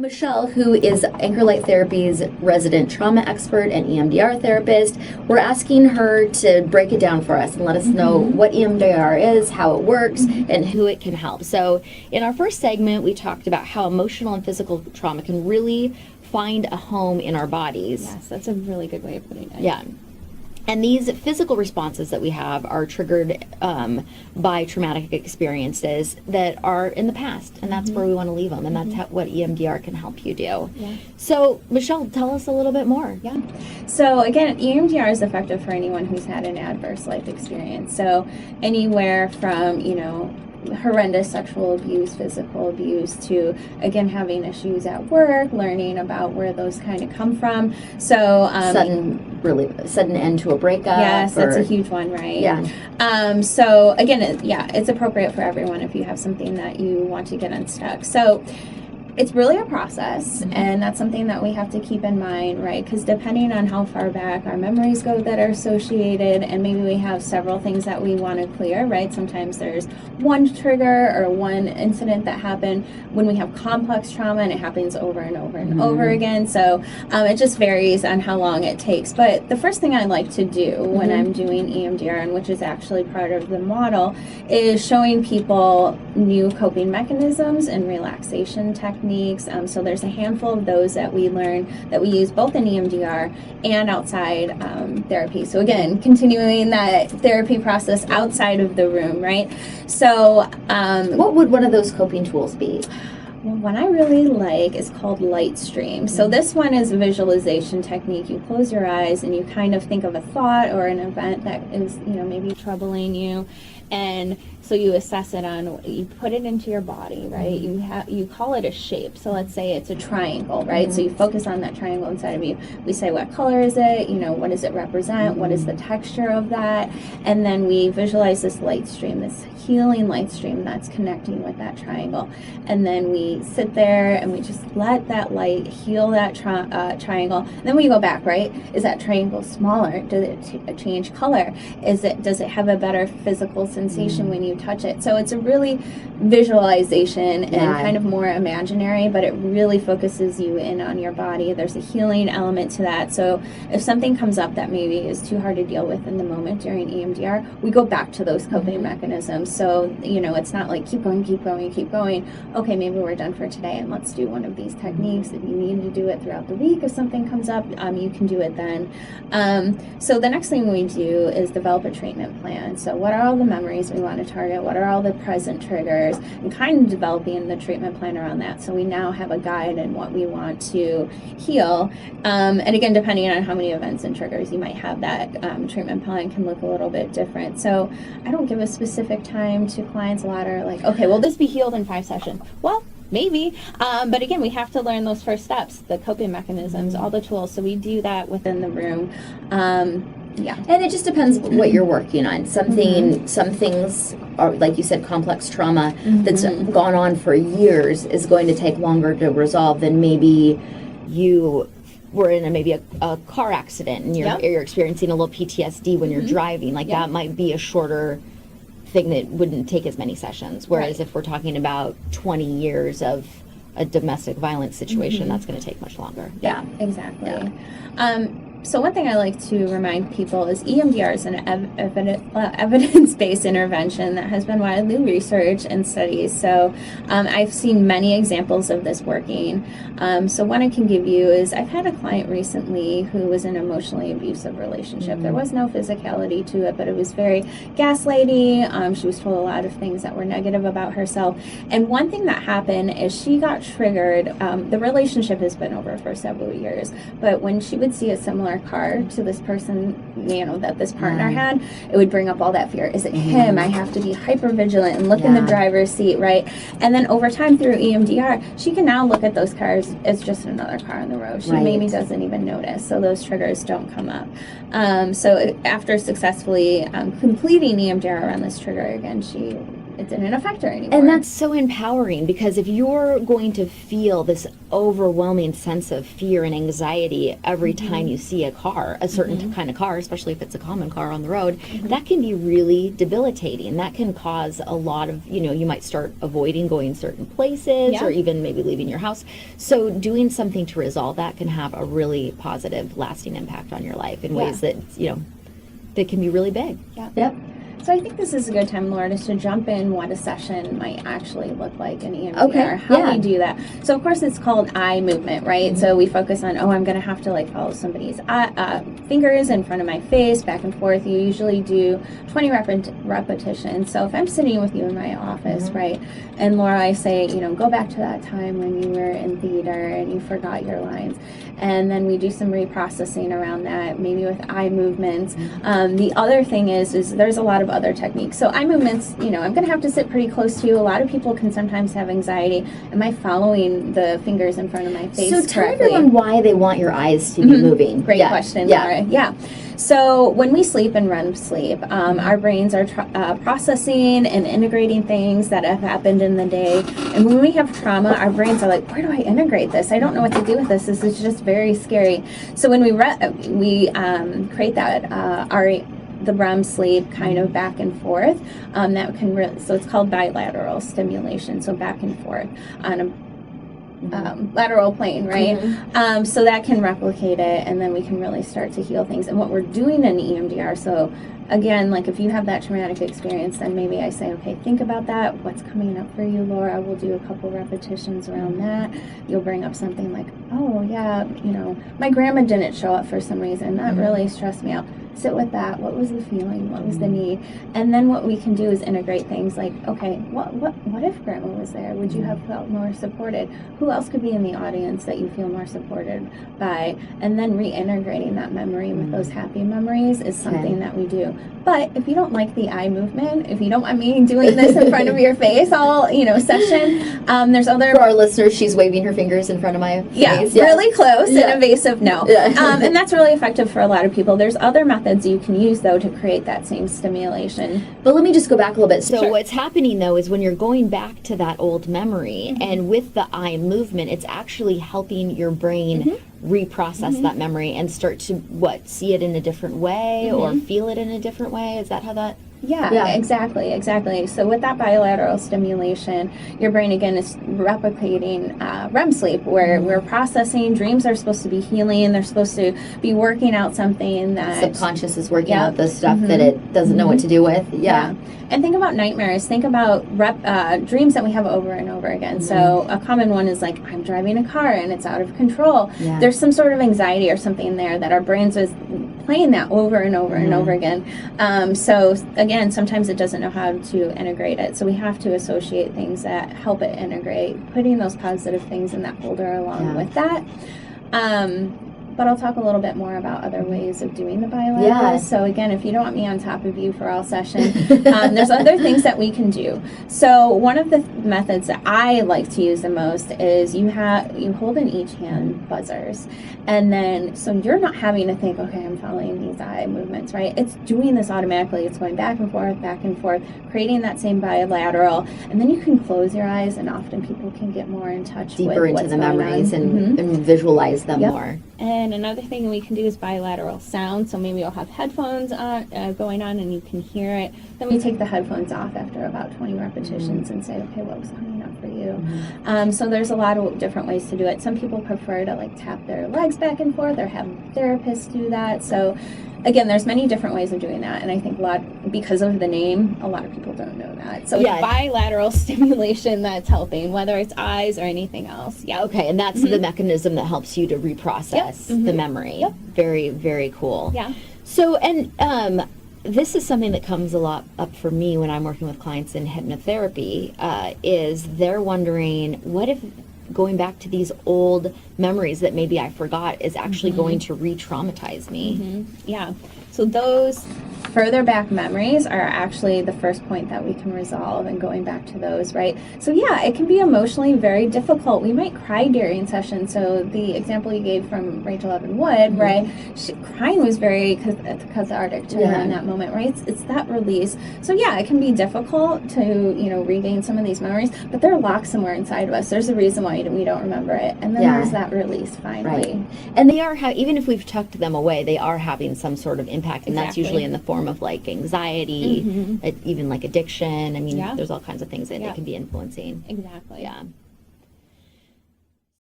Michelle, who is Anchor Light Therapy's resident trauma expert and EMDR therapist, we're asking her to break it down for us and let us know what EMDR is, how it works, and who it can help. So in our first segment, we talked about how emotional and physical trauma can really find a home in our bodies. Yes, that's a really good way of putting it. Yeah. And these physical responses that we have are triggered by traumatic experiences that are in the past, and that's where we want to leave them, and that's what EMDR can help you do. Yeah. So, Michelle, tell us a little bit more. Yeah. So again, EMDR is effective for anyone who's had an adverse life experience. So anywhere from, horrendous sexual abuse, physical abuse, to again having issues at work, learning about where those kind of come from. So sudden end to a breakup. Yes, that's a huge one, right? Yeah. So again, it's appropriate for everyone if you have something that you want to get unstuck. So it's really a process, and that's something that we have to keep in mind, right? Because depending on how far back our memories go that are associated, and maybe we have several things that we want to clear, right? Sometimes there's one trigger or one incident that happened when we have complex trauma, and it happens over and over and over again. So it just varies on how long it takes. But the first thing I like to do when I'm doing EMDR, and which is actually part of the model, is showing people new coping mechanisms and relaxation techniques. So there's a handful of those that we learn that we use both in EMDR and outside therapy. So again, continuing that therapy process outside of the room, right? So what would one of those coping tools be? Well, one I really like is called light stream. So this one is a visualization technique. You close your eyes and you kind of think of a thought or an event that is, maybe troubling you. And so you assess it you put it into your body, right? You call it a shape. So let's say it's a triangle, right? So you focus on that triangle inside of you. We say, what color is it? What does it represent? What is the texture of that? And then we visualize this light stream, this healing light stream that's connecting with that triangle. And then we sit there and we just let that light heal that triangle. And then we go back, right? Is that triangle smaller? Does it change color? Does it have a better physical sensation when you touch it? So it's a really visualization and kind of more imaginary, but it really focuses you in on your body. There's a healing element to that. So if something comes up that maybe is too hard to deal with in the moment during EMDR, we go back to those coping mechanisms. So, it's not like keep going. Okay, maybe we're done for today and let's do one of these techniques. If you need to do it throughout the week, if something comes up, you can do it then. So the next thing we do is develop a treatment plan. So what are all the memories we want to target? What are all the present triggers? And kind of developing the treatment plan around that. So we now have a guide in what we want to heal. And again, depending on how many events and triggers you might have, that treatment plan can look a little bit different. So I don't give a specific time to clients. A lot are like, okay, will this be healed in 5 sessions? Well, maybe. But again, we have to learn those first steps, the coping mechanisms, all the tools. So we do that within the room. Yeah. And it just depends what you're working on. Some things are, like you said, complex trauma that's gone on for years is going to take longer to resolve than maybe you were in a car accident and you're experiencing a little PTSD when you're driving. Like that might be a shorter thing that wouldn't take as many sessions. Whereas if we're talking about 20 years of a domestic violence situation, that's going to take much longer. Yeah, exactly. Yeah. So one thing I like to remind people is EMDR is an evidence-based intervention that has been widely researched and studied. So I've seen many examples of this working. So one I can give you is I've had a client recently who was in an emotionally abusive relationship. There was no physicality to it, but it was very gaslighty. She was told a lot of things that were negative about herself. And one thing that happened is she got triggered. The relationship has been over for several years, but when she would see a similar car to this person, that this partner had, it would bring up all that fear. Is it him? I have to be hyper vigilant and look in the driver's seat, right? And then over time through EMDR, she can now look at those cars as just another car on the road. She maybe doesn't even notice. So those triggers don't come up. So after successfully completing EMDR around this trigger, again, she it didn't affect her anymore. And that's so empowering, because if you're going to feel this overwhelming sense of fear and anxiety every time you see a car, a certain kind of car, especially if it's a common car on the road, that can be really debilitating. That can cause a lot of, you might start avoiding going certain places or even maybe leaving your house. So doing something to resolve that can have a really positive, lasting impact on your life in ways that, that can be really big. Yeah. Yep. So I think this is a good time, Laura, just to jump in what a session might actually look like in EMDR. Okay, How we do that. So of course it's called eye movement, right? So we focus on, I'm going to have to follow somebody's fingers in front of my face, back and forth. You usually do 20 repetitions. So if I'm sitting with you in my office, right, and Laura, I say, go back to that time when you were in theater and you forgot your lines. And then we do some reprocessing around that, maybe with eye movements. The other thing is there's a lot of other techniques. So eye movements, I'm going to have to sit pretty close to you. A lot of people can sometimes have anxiety. Am I following the fingers in front of my face So tell correctly? everyone why they want your eyes to be moving. Great question, Laura. Yeah. So when we sleep in REM sleep, our brains are processing and integrating things that have happened in the day. And when we have trauma, our brains are like, where do I integrate this? I don't know what to do with this. This is just very scary. So when we create that the REM sleep kind of back and forth, that can so it's called bilateral stimulation. So back and forth on a lateral plane, right? So that can replicate it, and then we can really start to heal things. And what we're doing in EMDR, so again, if you have that traumatic experience, then maybe I say, okay, think about that. What's coming up for you, Laura? We'll do a couple repetitions around that. You'll bring up something like, oh yeah, my grandma didn't show up for some reason. That really stressed me out. Sit with that. What was the feeling? What was the need? And then what we can do is integrate things like, okay, what if grandma was there? Would you have felt more supported? Who else could be in the audience that you feel more supported by? And then reintegrating that memory with those happy memories is something that we do. But if you don't like the eye movement, if you don't want me doing this in front of your face all, session, there's other... For our listeners, she's waving her fingers in front of my face. Yeah, really close and evasive, no. And that's really effective for a lot of people. There's other methods you can use, though, to create that same stimulation. But let me just go back a little bit. So Sure. what's happening, though, is when you're going back to that old memory, and with the eye movement, it's actually helping your brain reprocess that memory and start to, see it in a different way or feel it in a different way? Is that how that... Yeah, exactly. So with that bilateral stimulation, your brain again is replicating REM sleep, where we're processing. Dreams are supposed to be healing. They're supposed to be working out something that subconscious is working out the stuff that it doesn't know what to do with. Yeah. And think about nightmares. Think about dreams that we have over and over again. So a common one is like, I'm driving a car and it's out of control. Yeah. There's some sort of anxiety or something there that our brains is playing that over and over and over again. So again, sometimes it doesn't know how to integrate it. So we have to associate things that help it integrate, putting those positive things in that folder along with that. But I'll talk a little bit more about other ways of doing the bilateral. Yeah. So again, if you don't want me on top of you for all session, there's other things that we can do. So one of the methods that I like to use the most is you hold in each hand buzzers. And then, so you're not having to think, okay, I'm following these eye movements, right? It's doing this automatically. It's going back and forth, creating that same bilateral. And then you can close your eyes, and often people can get more in touch Deeper with into what's the going memories on. and visualize them more. And another thing we can do is bilateral sound. So maybe you'll have headphones on, going on and you can hear it. Then we take the headphones off after about 20 repetitions and say, okay, what was coming up for you? So there's a lot of different ways to do it. Some people prefer to tap their legs back and forth or have therapists do that. So again, there's many different ways of doing that. And I think because of the name, a lot of people don't know that. So it's bilateral stimulation that's helping, whether it's eyes or anything else. Yeah. Okay, and that's the mechanism that helps you to reprocess the memory. Yep. Very, very cool. Yeah. So, and this is something that comes a lot up for me when I'm working with clients in hypnotherapy, is they're wondering, what if going back to these old memories that maybe I forgot is actually going to re-traumatize me? Yeah. So those further back memories are actually the first point that we can resolve, and going back to those, right? So yeah, it can be emotionally very difficult. We might cry during sessions. So the example you gave from Rachel Evan Wood, right? Crying was very cathartic to her in that moment, right? It's that release. So yeah, it can be difficult to, you know, regain some of these memories, but they're locked somewhere inside of us. There's a reason why we don't remember it. And then there's that release finally. Right. And they are, even if we've tucked them away, they are having some sort of impact. And that's usually in the form of like anxiety, even like addiction. I mean, there's all kinds of things that they can be influencing. Exactly. Yeah.